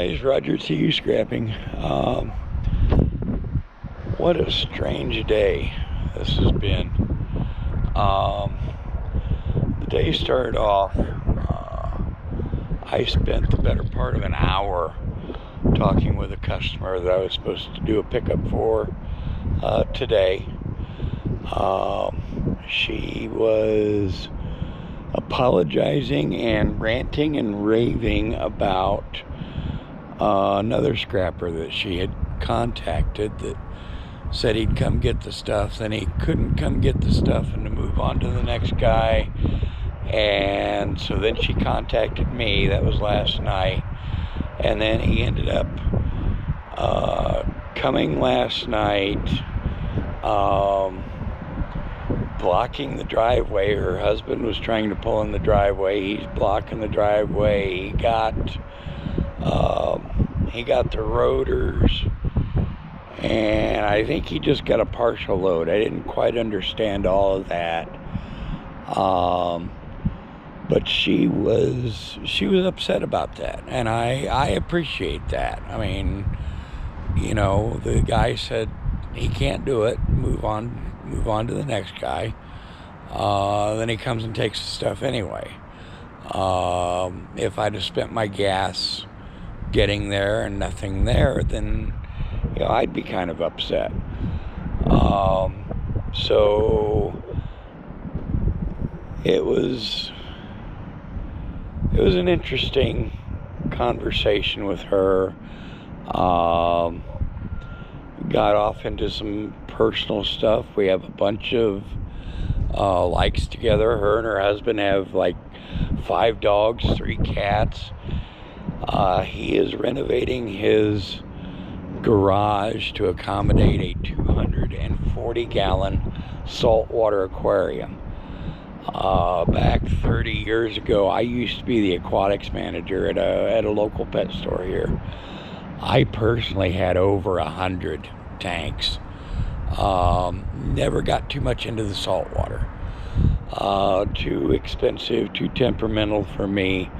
guys, Roger T. Scrapping. What a strange day this has been. The day started off, I spent the better part of an hour talking with a customer that I was supposed to do a pickup for today. She was apologizing and ranting and raving about another scrapper that she had contacted that said he'd come get the stuff, then he couldn't come get the stuff and to move on to the next guy. And so then she contacted me. That was last night. And then he ended up coming last night, blocking the driveway. Her husband was trying to pull in the driveway. He's blocking the driveway. He got the rotors, and I think he just got a partial load. I didn't quite understand all of that, but she was upset about that, and I appreciate that. I mean, you know, the guy said he can't do it. Move on to the next guy. Then he comes and takes the stuff anyway. If I'd have spent my gas getting there and nothing there, then, you know, I'd be kind of upset. So it was an interesting conversation with her. Got off into some personal stuff. We have a bunch of likes together. Her and her husband have like 5 dogs, 3 cats. He is renovating his garage to accommodate a 240-gallon saltwater aquarium. Back 30 years ago, I used to be the aquatics manager at a local pet store here. I personally had over 100 tanks. Never got too much into the saltwater. Too expensive, too temperamental for me.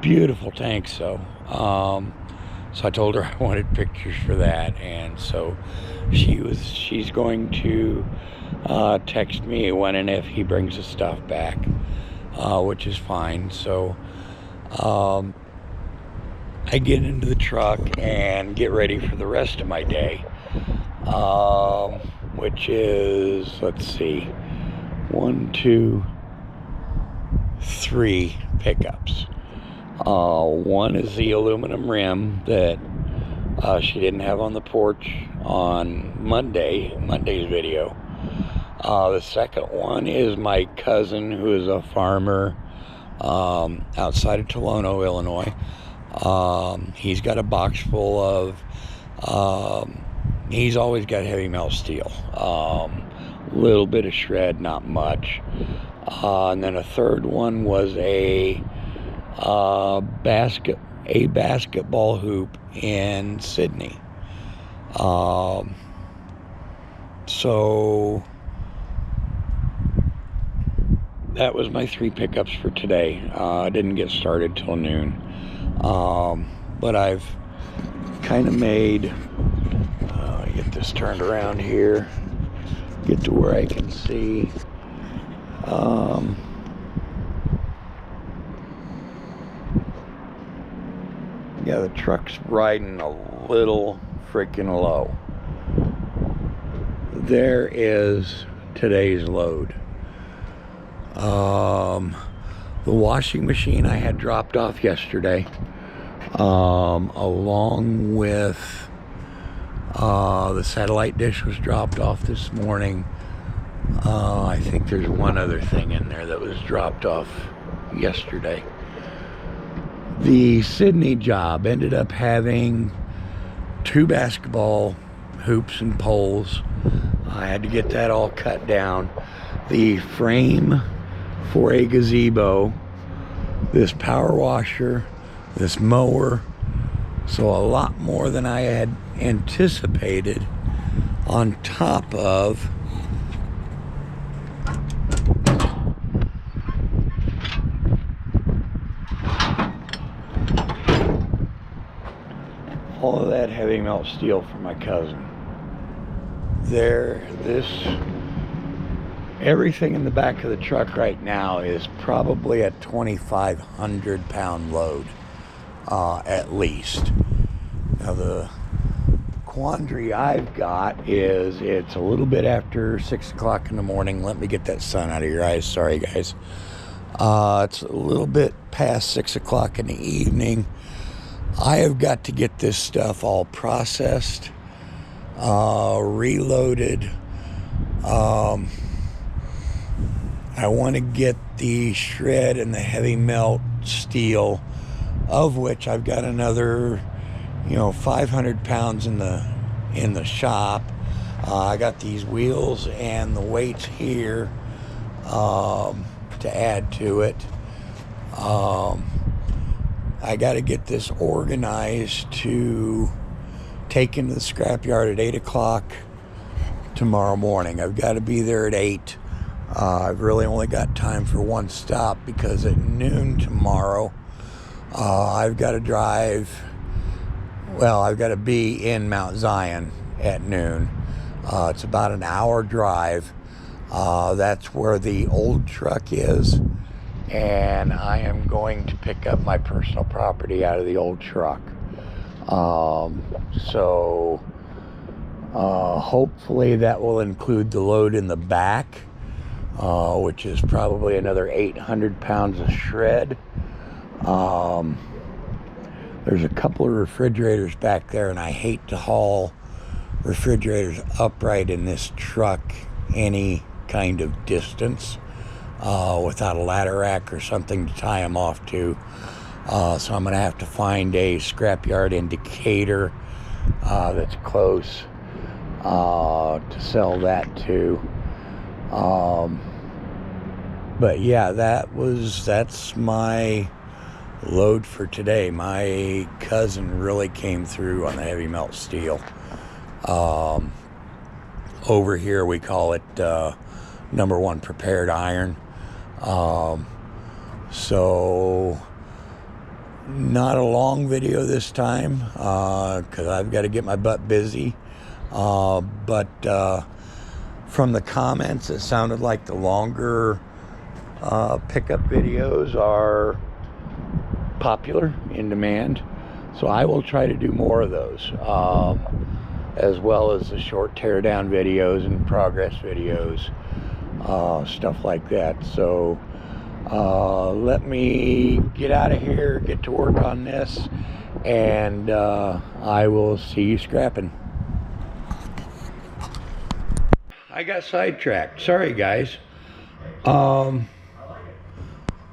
Beautiful tanks though. So I told her I wanted pictures for that, and so she's going to text me when and if he brings the stuff back, which is fine. So I get into the truck and get ready for the rest of my day, which is, let's see, 1, 2, 3 pickups. One is the aluminum rim that she didn't have on the porch on Monday's video. The second one is my cousin, who is a farmer outside of Tolono, Illinois. He's got a box full of, he's always got heavy melt steel. Little bit of shred, not much. And then a third one was a basketball hoop in Sydney. So that was my 3 pickups for today. I didn't get started till noon. But I've kind of made, get this turned around here, get to where I can see. Yeah, the truck's riding a little freaking low. There is today's load. The washing machine I had dropped off yesterday, along with the satellite dish was dropped off this morning. I think there's one other thing in there that was dropped off yesterday. The Sydney job ended up having 2 basketball hoops and poles. I had to get that all cut down. The frame for a gazebo, this power washer, this mower, so a lot more than I had anticipated, on top of all of that heavy melt steel for my cousin. Everything in the back of the truck right now is probably a 2,500 pound load, at least. Now the quandary I've got is it's a little bit after 6 o'clock in the morning. Let me get that sun out of your eyes. Sorry, guys. It's a little bit past 6 o'clock in the evening. I have got to get this stuff all processed, reloaded. I want to get the shred and the heavy melt steel, of which I've got another 500 pounds in the shop. I got these wheels and the weights here to add to it. I got to get this organized to take into the scrapyard at 8 o'clock tomorrow morning. I've got to be there at 8. I've really only got time for one stop because at noon tomorrow I've got to be in Mount Zion at noon. It's about an hour drive. That's where the old truck is, and I am going to pick up my personal property out of the old truck. So hopefully that will include the load in the back, which is probably another 800 pounds of shred. There's a couple of refrigerators back there, and I hate to haul refrigerators upright in this truck any kind of distance without a ladder rack or something to tie them off to. So I'm going to have to find a scrapyard in Decatur that's close to sell that to. But yeah, that's my load for today. My cousin really came through on the heavy melt steel. Over here we call it number 1 prepared iron. So not a long video this time because I've got to get my butt busy. But from the comments, it sounded like the longer pickup videos are popular, in demand. So I will try to do more of those, as well as the short teardown videos and progress videos, stuff like that. So let me get out of here, get to work on this, and I will see you scrapping. I got sidetracked. Sorry, guys.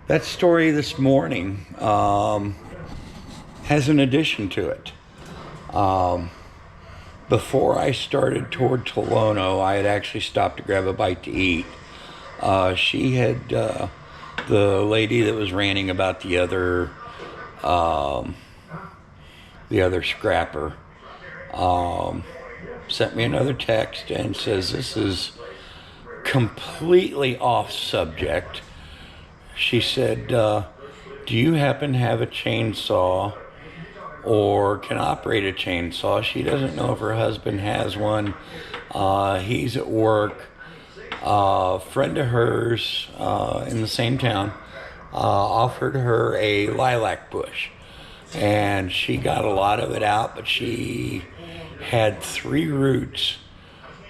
That story this morning has an addition to it. Before I started toward Tolono, I had actually stopped to grab a bite to eat. She had, the lady that was ranting about the other scrapper, sent me another text and says, this is completely off subject. She said, do you happen to have a chainsaw or can operate a chainsaw? She doesn't know if her husband has one. He's at work. A friend of hers in the same town offered her a lilac bush, and she got a lot of it out, but she had 3 roots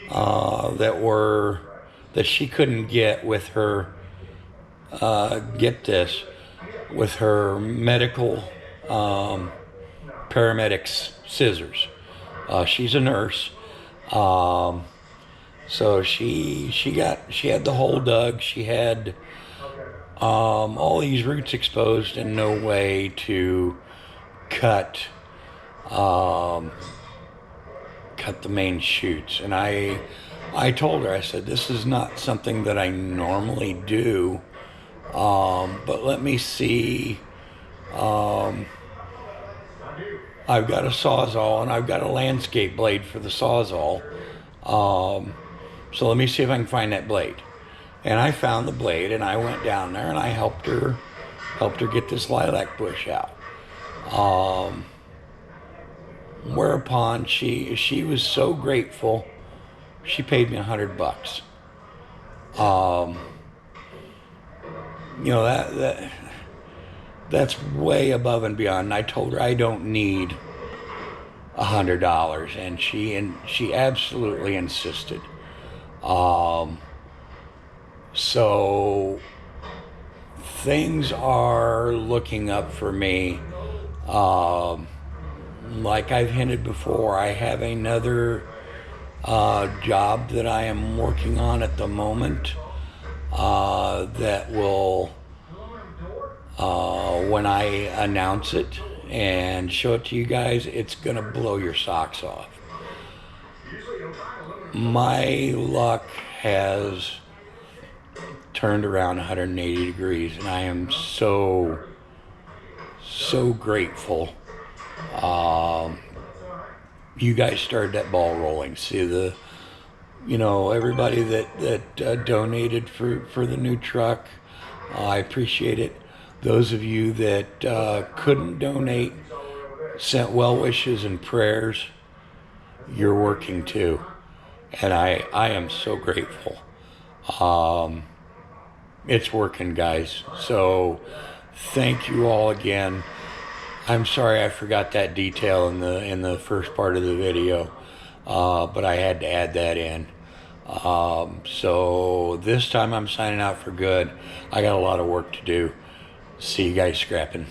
that she couldn't get with her with her medical paramedics scissors. She's a nurse, so she had the hole dug. She had all these roots exposed and no way to cut the main shoots. And I told her, I said, this is not something that I normally do, but let me see. I've got a Sawzall and I've got a landscape blade for the Sawzall. So let me see if I can find that blade. And I found the blade, and I went down there and I helped her get this lilac bush out. Whereupon she was so grateful, she paid me $100. Um, you know that's way above and beyond. And I told her I don't need $100, and she absolutely insisted. Um, so things are looking up for me. Um, like I've hinted before, I have another job that I am working on at the moment that will, when I announce it and show it to you guys, it's going to blow your socks off. My luck has turned around 180 degrees, and I am so grateful. You guys started that ball rolling. See everybody that donated for the new truck. I appreciate it. Those of you that couldn't donate, sent well wishes and prayers. You're working too, and I am so grateful. It's working, guys. So thank you all again. I'm sorry I forgot that detail in the first part of the video, but I had to add that in. So this time I'm signing out for good. I got a lot of work to do. See you guys scrapping.